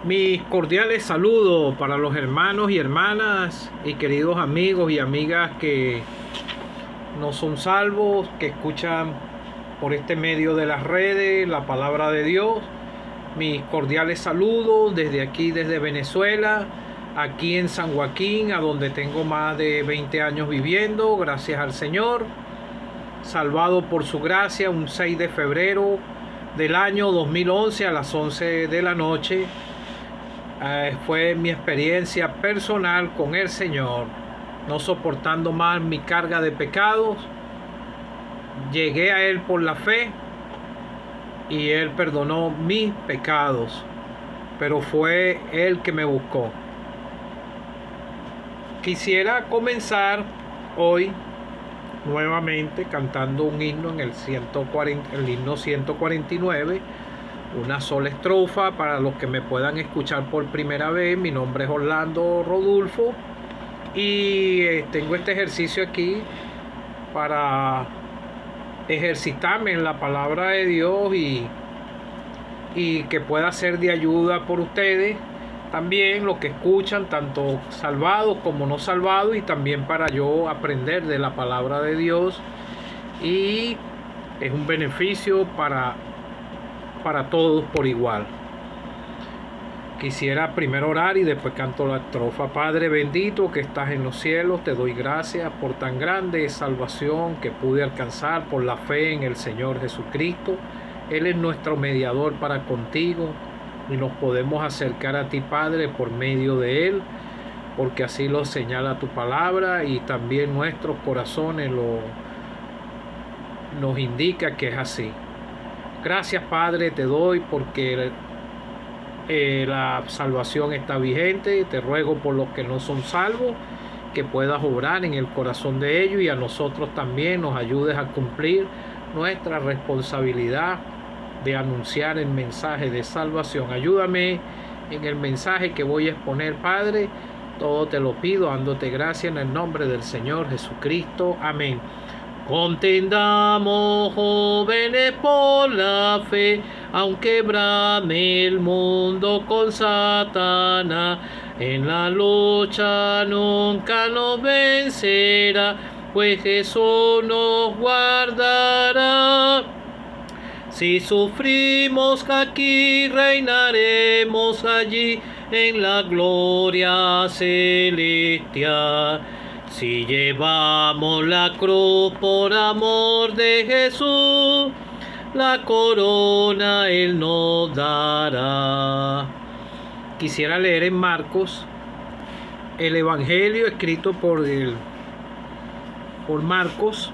Mis cordiales saludos para los hermanos y hermanas y queridos amigos y amigas que no son salvos, que escuchan por este medio de las redes la palabra de Dios. Mis cordiales saludos desde aquí, desde Venezuela, aquí en San Joaquín, a donde tengo más de 20 años viviendo, gracias al Señor. Salvado por su gracia, un 6 de febrero del año 2011 a las 11 de la noche. Fue mi experiencia personal con el Señor. No soportando más mi carga de pecados, llegué a Él por la fe y Él perdonó mis pecados, pero fue Él que me buscó. Quisiera comenzar hoy nuevamente cantando un himno en el himno 149, una sola estrofa para los que me puedan escuchar por primera vez. Mi nombre es Orlando Rodulfo y tengo este ejercicio aquí para ejercitarme en la palabra de Dios y que pueda ser de ayuda por ustedes también, los que escuchan, tanto salvados como no salvados, y también para yo aprender de la palabra de Dios, y es un beneficio para todos por igual. Quisiera primero orar y después canto la estrofa. Padre bendito que estás en los cielos, te doy gracias por tan grande salvación que pude alcanzar por la fe en el Señor Jesucristo. Él es nuestro mediador para contigo y nos podemos acercar a ti, Padre, por medio de Él, porque así lo señala tu palabra, y también nuestros corazones nos indica que es así. Gracias, Padre, te doy porque la salvación está vigente. Te ruego por los que no son salvos, que puedas obrar en el corazón de ellos, y a nosotros también nos ayudes a cumplir nuestra responsabilidad de anunciar el mensaje de salvación. Ayúdame en el mensaje que voy a exponer, Padre. Todo te lo pido dándote gracias en el nombre del Señor Jesucristo. Amén. Contendamos, jóvenes, por la fe, aunque brame el mundo con Satanás. En la lucha nunca nos vencerá, pues Jesús nos guardará. Si sufrimos aquí, reinaremos allí en la gloria celestial. Si llevamos la cruz por amor de Jesús, la corona Él nos dará. Quisiera leer en Marcos, el Evangelio escrito por Marcos,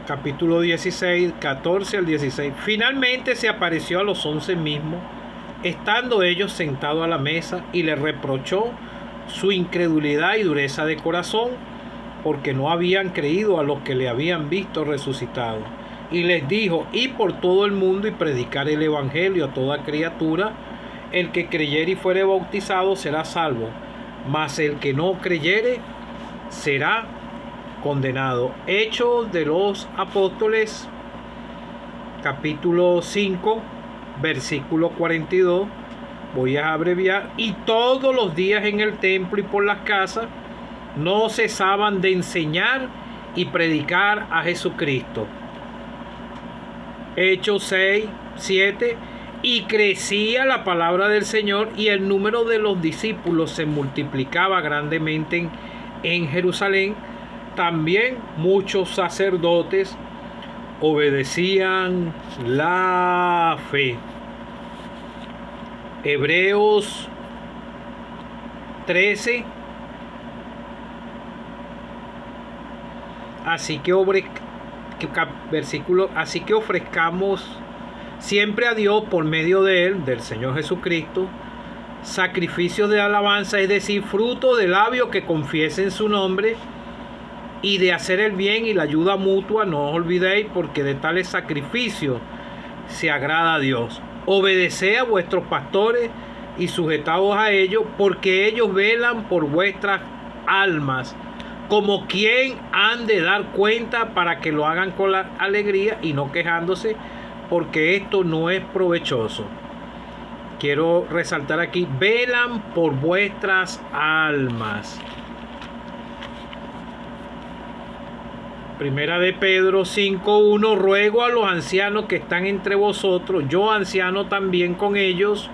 capítulo 16, 14 al 16. Finalmente se apareció a los 11 mismos, estando ellos sentados a la mesa, y les reprochó su incredulidad y dureza de corazón, porque no habían creído a los que le habían visto resucitado. Y les dijo: id por todo el mundo y predicar el evangelio a toda criatura. El que creyere y fuere bautizado será salvo, mas el que no creyere será condenado. Hechos de los Apóstoles, capítulo 5, versículo 42. Voy a abreviar. Y todos los días en el templo y por las casas no cesaban de enseñar y predicar a Jesucristo. Hechos 6, 7. Y crecía la palabra del Señor, y el número de los discípulos se multiplicaba grandemente en Jerusalén. También muchos sacerdotes obedecían la fe. Hebreos 13. Así que ofrezcamos siempre a Dios por medio de Él, del Señor Jesucristo, sacrificios de alabanza, es decir, fruto de labios que confiesen su nombre, y de hacer el bien y la ayuda mutua. No os olvidéis, porque de tales sacrificios se agrada a Dios. Obedeced a vuestros pastores y sujetaos a ellos, porque ellos velan por vuestras almas, como quien han de dar cuenta, para que lo hagan con la alegría y no quejándose, porque esto no es provechoso. Quiero resaltar aquí, velan por vuestras almas. Primera de Pedro 5:1, ruego a los ancianos que están entre vosotros, yo anciano también con ellos,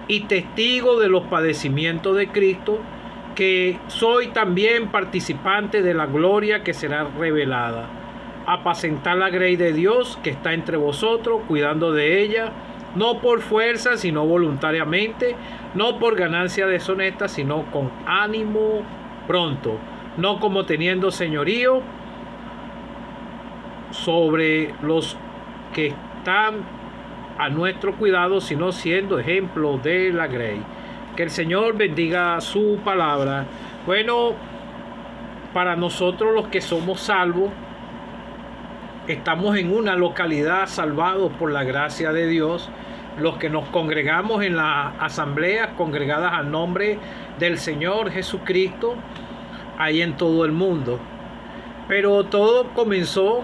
y testigo de los padecimientos de Cristo, que soy también participante de la gloria que será revelada. Apacentar la grey de Dios que está entre vosotros, cuidando de ella, no por fuerza, sino voluntariamente, no por ganancia deshonesta, sino con ánimo pronto, no como teniendo señorío sobre los que están a nuestro cuidado, sino siendo ejemplo de la grey. Que el Señor bendiga su palabra. Bueno, para nosotros los que somos salvos, estamos en una localidad salvados por la gracia de Dios, los que nos congregamos en las asambleas congregadas al nombre del Señor Jesucristo, ahí en todo el mundo. Pero todo comenzó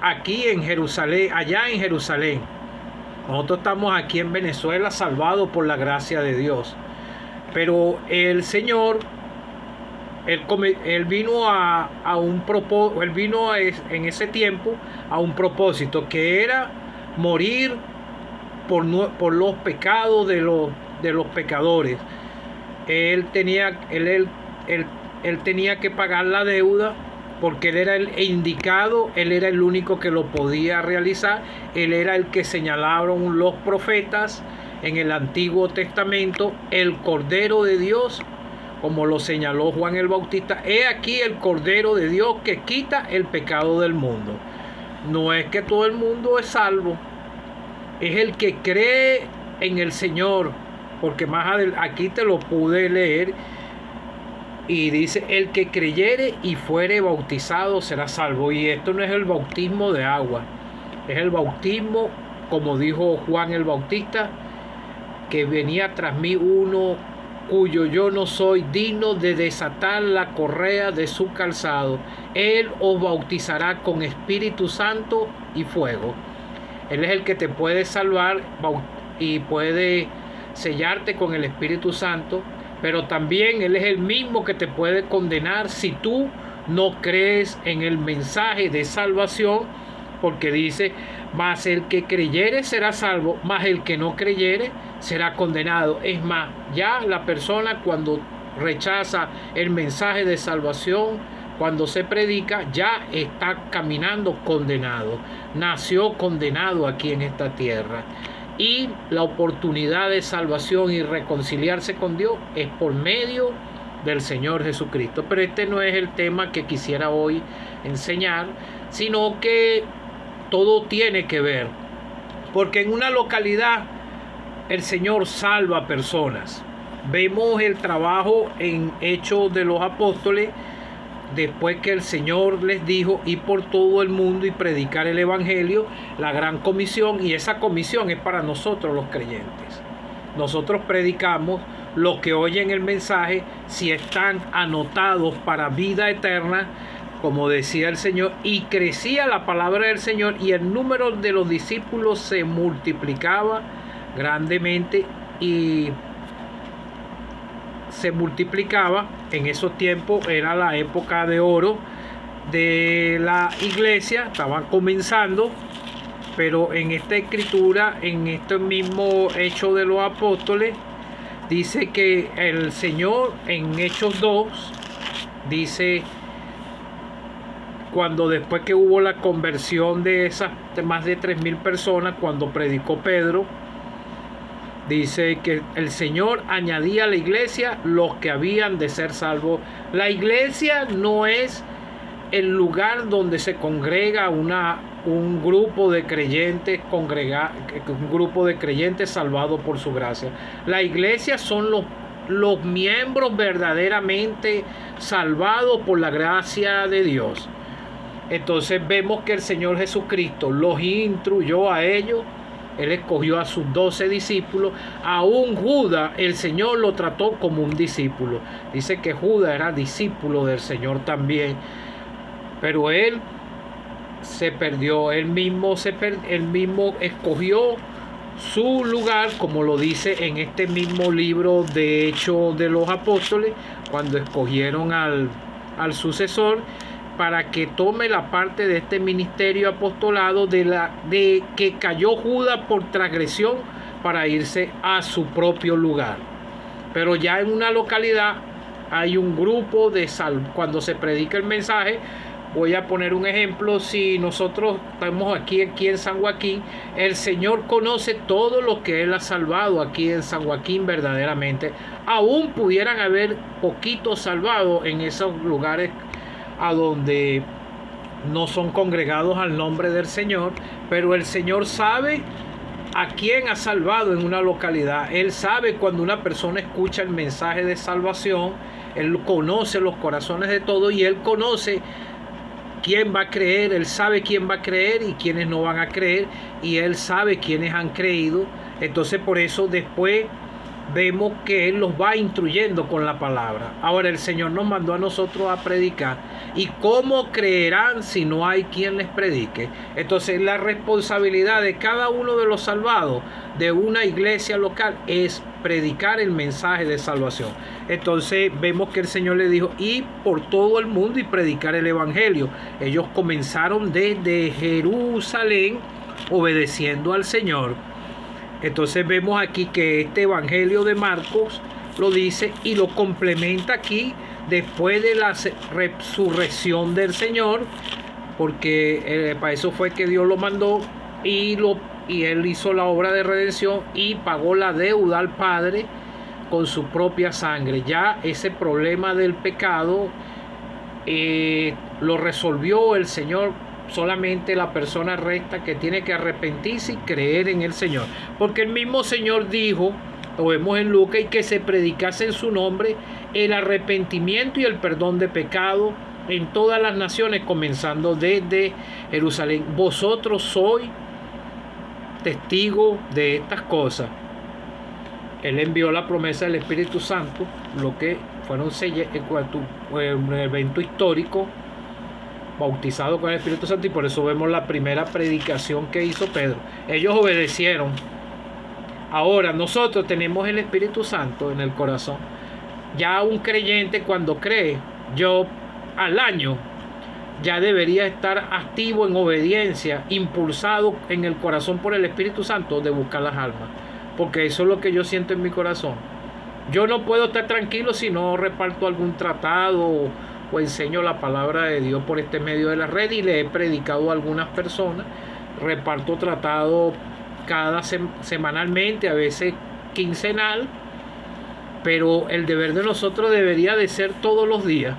aquí en Jerusalén, allá en Jerusalén. Nosotros estamos aquí en Venezuela salvados por la gracia de Dios. Pero el Señor, Él vino a un propósito, Él vino en ese tiempo a un propósito, que era morir por los pecados de los pecadores. Él tenía que pagar la deuda, porque Él era el indicado, Él era el único que lo podía realizar. Él era el que señalaron los profetas en el Antiguo Testamento, el Cordero de Dios, como lo señaló Juan el Bautista. He aquí el Cordero de Dios que quita el pecado del mundo. No es que todo el mundo es salvo, es el que cree en el Señor, porque más adelante, aquí te lo pude leer, y dice, el que creyere y fuere bautizado será salvo. Y esto no es el bautismo de agua, es el bautismo, como dijo Juan el Bautista, que venía tras mí uno cuyo yo no soy digno de desatar la correa de su calzado. Él os bautizará con Espíritu Santo y fuego. Él es el que te puede salvar y puede sellarte con el Espíritu Santo. Pero también Él es el mismo que te puede condenar si tú no crees en el mensaje de salvación, porque dice, mas el que creyere será salvo, mas el que no creyere será condenado. Es más, ya la persona cuando rechaza el mensaje de salvación, cuando se predica, ya está caminando condenado. Nació condenado aquí en esta tierra. Y la oportunidad de salvación y reconciliarse con Dios es por medio del Señor Jesucristo. Pero este no es el tema que quisiera hoy enseñar, sino que todo tiene que ver. Porque en una localidad el Señor salva personas. Vemos el trabajo en Hechos de los Apóstoles, después que el Señor les dijo ir por todo el mundo y predicar el Evangelio, la gran comisión, y esa comisión es para nosotros los creyentes. Nosotros predicamos, los que oyen el mensaje, si están anotados para vida eterna, como decía el Señor, y crecía la palabra del Señor y el número de los discípulos se multiplicaba grandemente y se multiplicaba. En esos tiempos era la época de oro de la iglesia, estaban comenzando, pero en esta escritura, en este mismo Hecho de los Apóstoles, dice que el Señor en Hechos 2, dice, cuando después que hubo la conversión de esas más de 3,000 personas, cuando predicó Pedro, dice que el Señor añadía a la iglesia los que habían de ser salvos. La iglesia no es el lugar donde se congrega un grupo de creyentes salvados por su gracia. La iglesia son los miembros verdaderamente salvados por la gracia de Dios. Entonces vemos que el Señor Jesucristo los instruyó a ellos. Él escogió a sus 12 discípulos. Aún Judas, el Señor lo trató como un discípulo. Dice que Judas era discípulo del Señor también. Pero él se perdió. Él mismo escogió su lugar, como lo dice en este mismo libro de Hechos de los Apóstoles, cuando escogieron al sucesor para que tome la parte de este ministerio apostolado de que cayó Judas por transgresión para irse a su propio lugar. Pero ya en una localidad hay un grupo de cuando se predica el mensaje. Voy a poner un ejemplo. Si nosotros estamos aquí en San Joaquín, el Señor conoce todo lo que Él ha salvado aquí en San Joaquín verdaderamente. Aún pudieran haber poquitos salvados en esos lugares a donde no son congregados al nombre del Señor, pero el Señor sabe a quién ha salvado en una localidad. Él sabe cuando una persona escucha el mensaje de salvación. Él conoce los corazones de todos y Él conoce quién va a creer. Él sabe quién va a creer y quiénes no van a creer, y Él sabe quiénes han creído. Entonces por eso después vemos que Él los va instruyendo con la palabra. Ahora el Señor nos mandó a nosotros a predicar. ¿Y cómo creerán si no hay quien les predique? Entonces la responsabilidad de cada uno de los salvados de una iglesia local es predicar el mensaje de salvación. Entonces vemos que el Señor le dijo: ir por todo el mundo y predicar el evangelio. Ellos comenzaron desde Jerusalén obedeciendo al Señor. Entonces vemos aquí que este evangelio de Marcos lo dice y lo complementa aquí después de la resurrección del Señor, porque para eso fue que Dios lo mandó, y Él hizo la obra de redención y pagó la deuda al Padre con su propia sangre. Ya ese problema del pecado lo resolvió el Señor. Solamente la persona recta que tiene que arrepentirse y creer en el Señor, porque el mismo Señor dijo, lo vemos en Lucas, y que se predicase en su nombre el arrepentimiento y el perdón de pecado en todas las naciones, comenzando desde Jerusalén. Vosotros sois testigos de estas cosas. Él envió la promesa del Espíritu Santo, lo que fueron un evento histórico, bautizado con el Espíritu Santo, y por eso vemos la primera predicación que hizo Pedro. Ellos obedecieron. Ahora nosotros tenemos el Espíritu Santo en el corazón. Ya un creyente, cuando cree, yo al año ya debería estar activo en obediencia, impulsado en el corazón por el Espíritu Santo de buscar las almas, porque eso es lo que yo siento en mi corazón. Yo no puedo estar tranquilo si no reparto algún tratado o enseño la palabra de Dios por este medio de la red, y le he predicado a algunas personas. Reparto tratado semanalmente, a veces quincenal, pero el deber de nosotros debería de ser todos los días,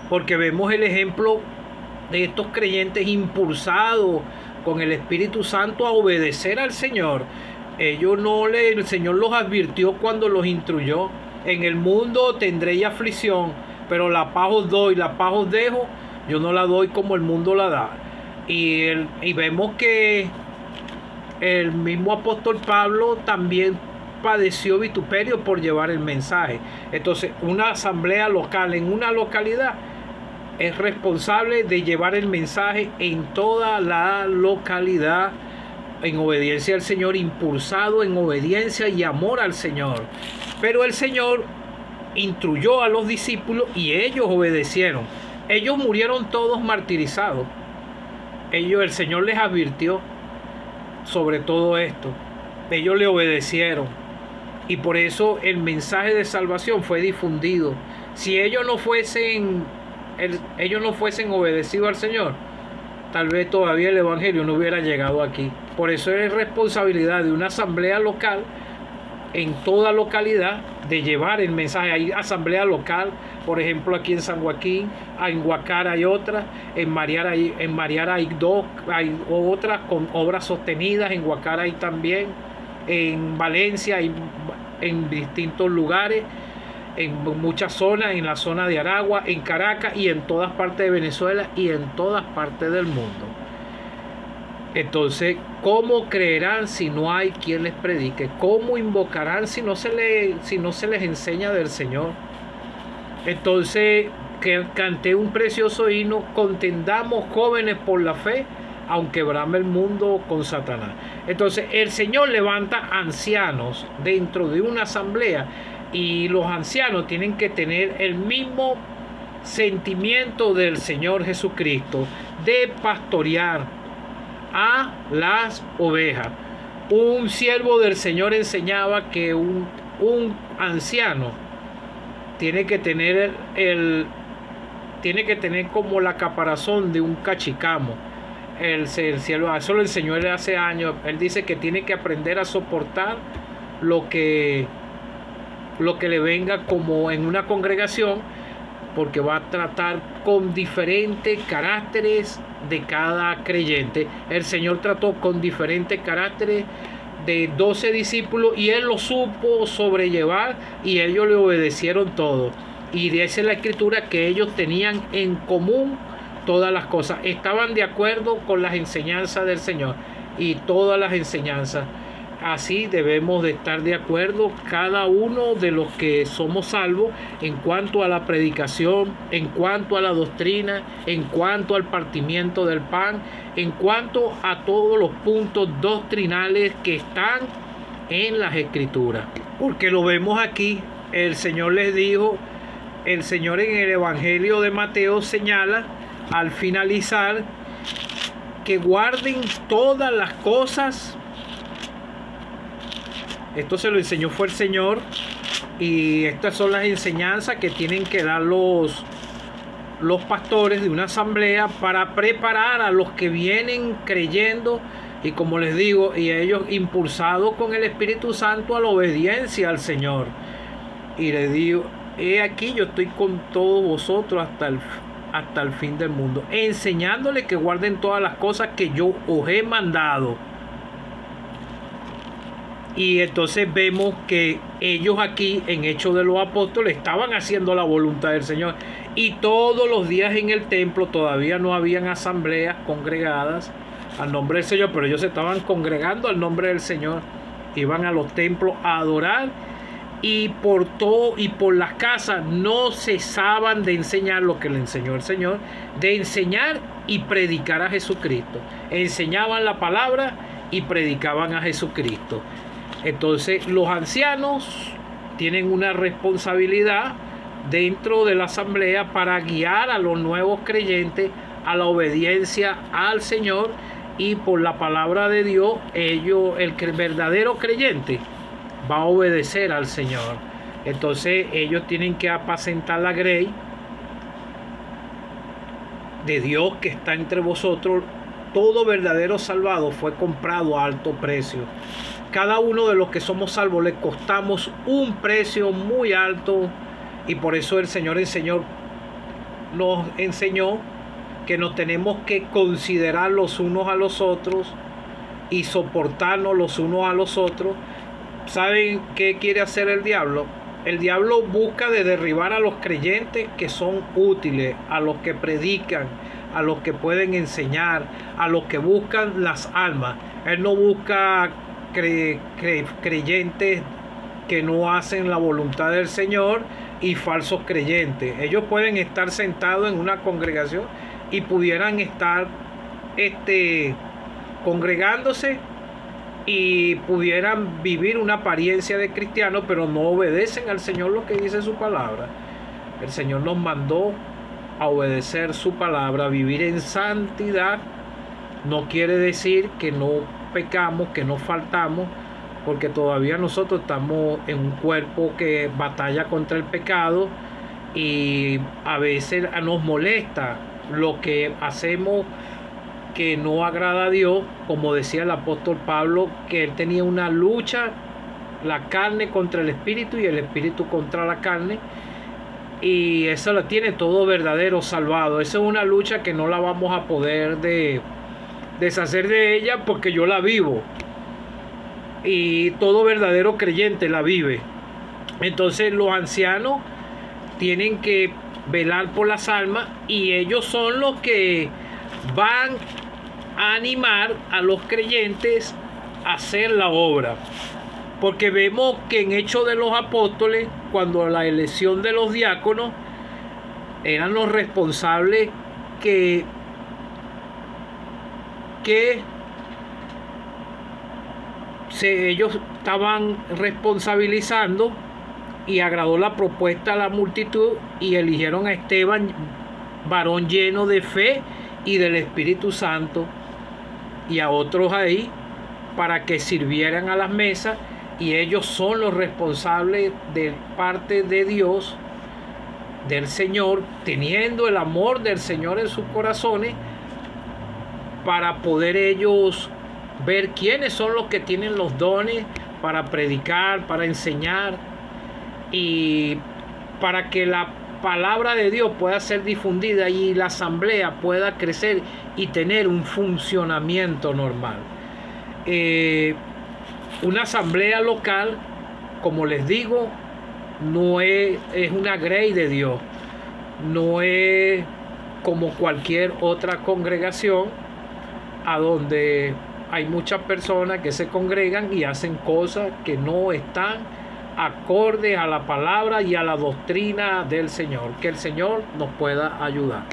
porque vemos el ejemplo de estos creyentes impulsados con el Espíritu Santo a obedecer al Señor. El Señor los advirtió cuando los instruyó: en el mundo tendréis aflicción, pero la paz os doy, la paz os dejo. Yo no la doy como el mundo la da. Y vemos que el mismo apóstol Pablo también padeció vituperio por llevar el mensaje. Entonces, una asamblea local en una localidad es responsable de llevar el mensaje en toda la localidad, en obediencia al Señor, impulsado en obediencia y amor al Señor. Pero el Señor instruyó a los discípulos y ellos obedecieron. Ellos murieron todos martirizados. El Señor les advirtió sobre todo esto. Ellos le obedecieron, y por eso el mensaje de salvación fue difundido. Si ellos no fuesen obedecidos al Señor, tal vez todavía el evangelio no hubiera llegado aquí. Por eso es responsabilidad de una asamblea local en toda localidad de llevar el mensaje. Hay asamblea local, por ejemplo aquí en San Joaquín, en Guacara hay otra, en Mariara hay dos, hay otras con obras sostenidas, en Guacara hay también, en Valencia hay, en distintos lugares, en muchas zonas, en la zona de Aragua, en Caracas y en todas partes de Venezuela y en todas partes del mundo. Entonces, ¿cómo creerán si no hay quien les predique? ¿Cómo invocarán si no se les enseña del Señor? Entonces, que canté un precioso himno: contendamos jóvenes por la fe, aunque brame el mundo con Satanás. Entonces el Señor levanta ancianos dentro de una asamblea, y los ancianos tienen que tener el mismo sentimiento del Señor Jesucristo de pastorear a las ovejas. Un siervo del Señor enseñaba que un anciano tiene que tener como la caparazón de un cachicamo. El siervo, eso lo enseñó él hace años. Él dice que tiene que aprender a soportar lo que le venga como en una congregación, porque va a tratar con diferentes caracteres de cada creyente. El Señor trató con diferentes caracteres de 12 discípulos, y Él lo supo sobrellevar, y ellos le obedecieron todo. Y dice la Escritura que ellos tenían en común todas las cosas, estaban de acuerdo con las enseñanzas del Señor, y todas las enseñanzas. Así debemos de estar de acuerdo cada uno de los que somos salvos en cuanto a la predicación, en cuanto a la doctrina, en cuanto al partimiento del pan, en cuanto a todos los puntos doctrinales que están en las Escrituras. Porque lo vemos aquí, el Señor les dijo, el Señor en el Evangelio de Mateo señala al finalizar que guarden todas las cosas. Esto se lo enseñó fue el Señor, y estas son las enseñanzas que tienen que dar los pastores de una asamblea para preparar a los que vienen creyendo, y como les digo, y ellos impulsados con el Espíritu Santo a la obediencia al Señor. Y les digo: he aquí, yo estoy con todos vosotros hasta el fin del mundo, enseñándoles que guarden todas las cosas que yo os he mandado. Y entonces vemos que ellos aquí en Hechos de los Apóstoles estaban haciendo la voluntad del Señor, y todos los días en el templo todavía no habían asambleas congregadas al nombre del Señor, pero ellos se estaban congregando al nombre del Señor, iban a los templos a adorar, y por todo y por las casas no cesaban de enseñar lo que le enseñó el Señor, de enseñar y predicar a Jesucristo. Enseñaban la palabra y predicaban a Jesucristo. Entonces los ancianos tienen una responsabilidad dentro de la asamblea para guiar a los nuevos creyentes a la obediencia al Señor, y por la palabra de Dios el verdadero creyente va a obedecer al Señor. Entonces ellos tienen que apacentar la grey de Dios que está entre vosotros. Todo verdadero salvado fue comprado a alto precio. Cada uno de los que somos salvos le costamos un precio muy alto, y por eso el Señor nos enseñó que nos tenemos que considerar los unos a los otros y soportarnos los unos a los otros. ¿Saben qué quiere hacer el diablo? El diablo busca de derribar a los creyentes que son útiles, a los que predican, a los que pueden enseñar, a los que buscan las almas. Él no busca creyentes que no hacen la voluntad del Señor y falsos creyentes. Ellos pueden estar sentados en una congregación y pudieran estar congregándose y pudieran vivir una apariencia de cristiano, pero no obedecen al Señor lo que dice su palabra. El Señor nos mandó a obedecer su palabra, vivir en santidad. No quiere decir que no pecamos, que no faltamos, porque todavía nosotros estamos en un cuerpo que batalla contra el pecado, y a veces nos molesta lo que hacemos que no agrada a Dios, como decía el apóstol Pablo, que él tenía una lucha, la carne contra el espíritu y el espíritu contra la carne, y eso la tiene todo verdadero salvado. Esa es una lucha que no la vamos a poder deshacer de ella, porque yo la vivo, y todo verdadero creyente la vive. Entonces los ancianos tienen que velar por las almas, y ellos son los que van a animar a los creyentes a hacer la obra. Porque vemos que en Hechos de los Apóstoles, cuando la elección de los diáconos, eran los responsables que ellos estaban responsabilizando, y agradó la propuesta a la multitud y eligieron a Esteban, varón lleno de fe y del Espíritu Santo, y a otros ahí para que sirvieran a las mesas, y ellos son los responsables de parte de Dios, del Señor, teniendo el amor del Señor en sus corazones, para poder ellos ver quiénes son los que tienen los dones para predicar, para enseñar, y para que la palabra de Dios pueda ser difundida y la asamblea pueda crecer y tener un funcionamiento normal. Una asamblea local, como les digo, no es una grey de Dios, no es como cualquier otra congregación a donde hay muchas personas que se congregan y hacen cosas que no están acordes a la palabra y a la doctrina del Señor. Que el Señor nos pueda ayudar.